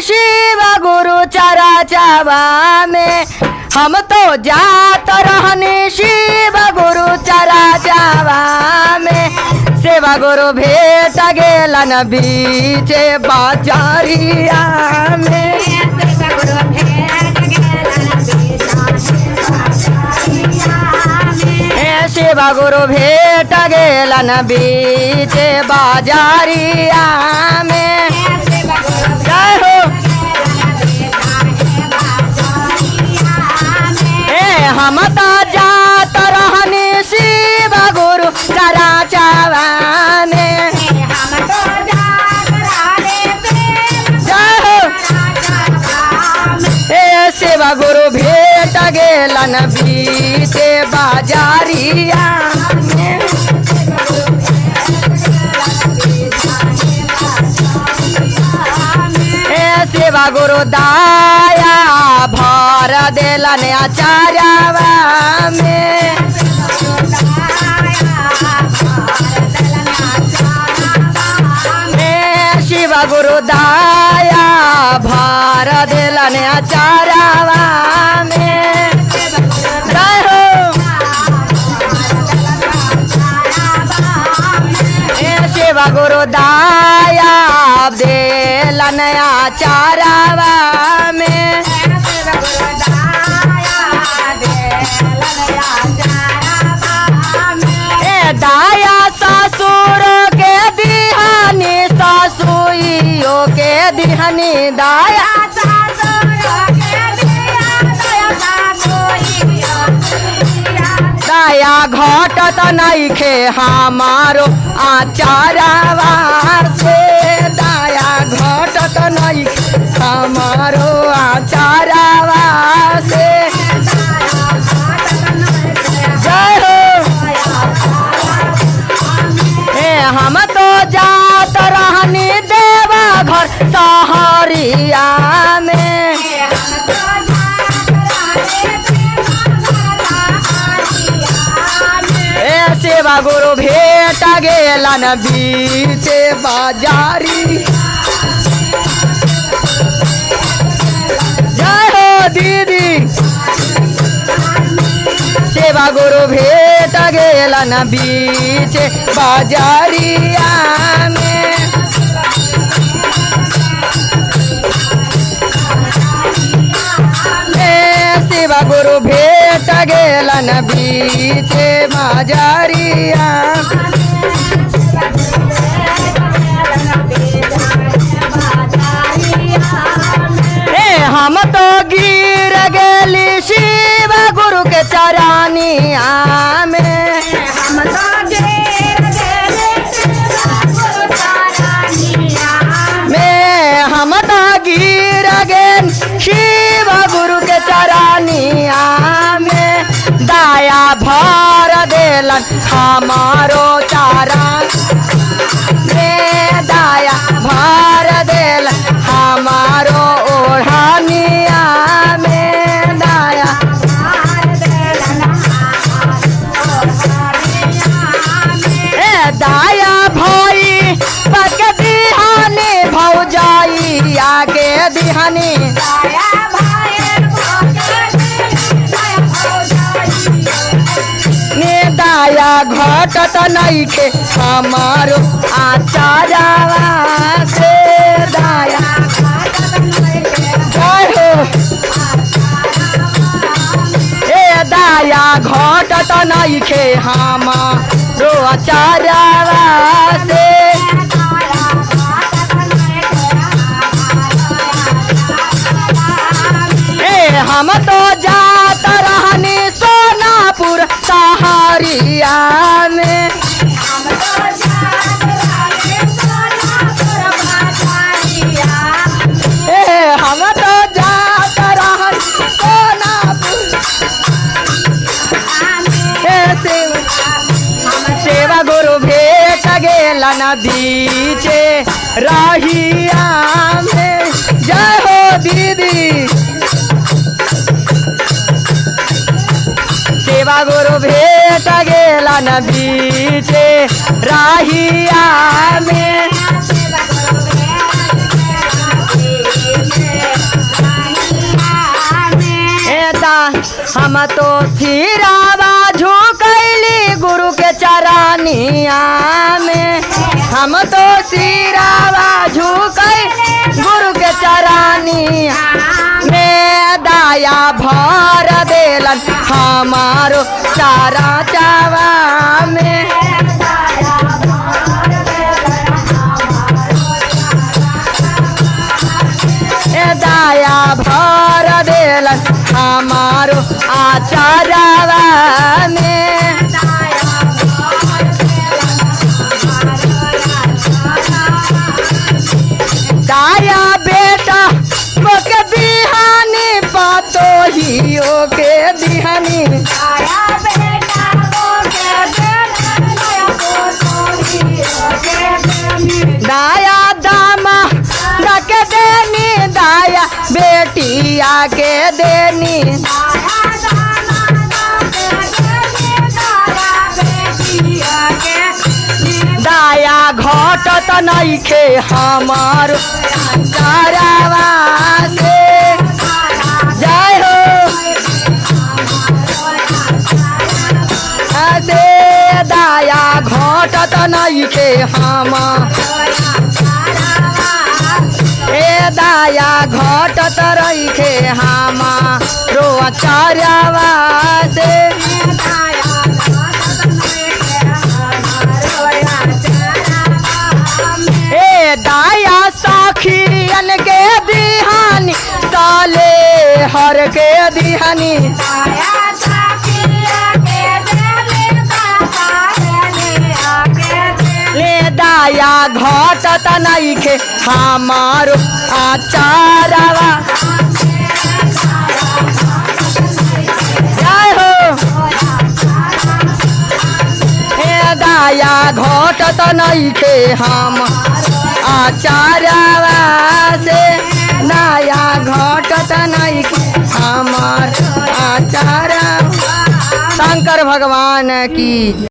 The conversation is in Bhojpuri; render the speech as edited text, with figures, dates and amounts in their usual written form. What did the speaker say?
शिव गुरु चराचवा में हम तो जात रहनी शिव गुरु चराचवा में सेवा गुरु भेट गेलन बीचे बाजारिया में सेवा गुरु भेट गेलन बीचे बाजारिया में जय हो हम तो जात रहनी शिव गुरु चराचवा में जय हो सेवा गुरु भेट गेलन बीचे बाजारिया में सेवा गुरु दाया भर देलन आचार्यवा में शिव गुरु दाया भर देलन आचार्यवा में जय हो शिव गुरु दाया देलन आचार्यवा में दाया ससुर के दिहानी ससुइयों के दिहानी दाया दाया घटत नइखे हमारो आचार्यवा से दाया घटत नइखे हमारो आचार्यवा से जय हो हम तो जात रहनी देवा घर सहरिया में सेवा गुरु भेट गेलन बीचे बाजारी जय हो दीदी सेवा गुरु भेट गेलन बीचे बाजारिया में सेवा गुरु भेट गेलन बीचे बाजारिया हम तो गिर गेली शिव गुरु के चरानिया में हम तो गिर गेली हम तो गिर गेल शिव गुरु के चरानिया में दाया भर देलन हमारो चारा में दाया भर देलन हमारो ओढ़ानिया में दाया दाया भई पक दिहानी भौजाई आगे दिहानी दाया घटत नइखे हमारो आचार्यवा से दाया जय हो दाया घटत नइखे हमारो आचार्यवा से हम तो जात रहनी सोनापुर सहारिया में हम तो जात रहनी सोनापुर सेवा गुरु भेट गेलन बीचे राहिया में जय हो दीदी सेवा गुरु भेट गेलन बीचे राहिया में हम तो सिरावा झुकैली गुरु के चरनिया में, हम तो सिरावा झुकै गुरु के चरनिया में, दाया भर देलन हमारो चारा चावा में। दाया भर देलन हमारो आचारवा में। दाया बेटा मोके बिहानी पातो ही ओके बिहानी, दाया दामा के देनी, दाया बेटिया के देनी, दाया घटत नइखे हमारो चारावा से। जय हो से दाया घटत नइखे ए दाया घटत रइखे हमारो चारावा से। ए दाया सखियन के दिहानी, साले हर के दिहानी, ले दाया घटत नइखे हमारो आचारवा। जय हो ए दाया घटत नइखे हम आचारवा से, दाया घटत नइखे हमार आचारवा। शंकर भगवान की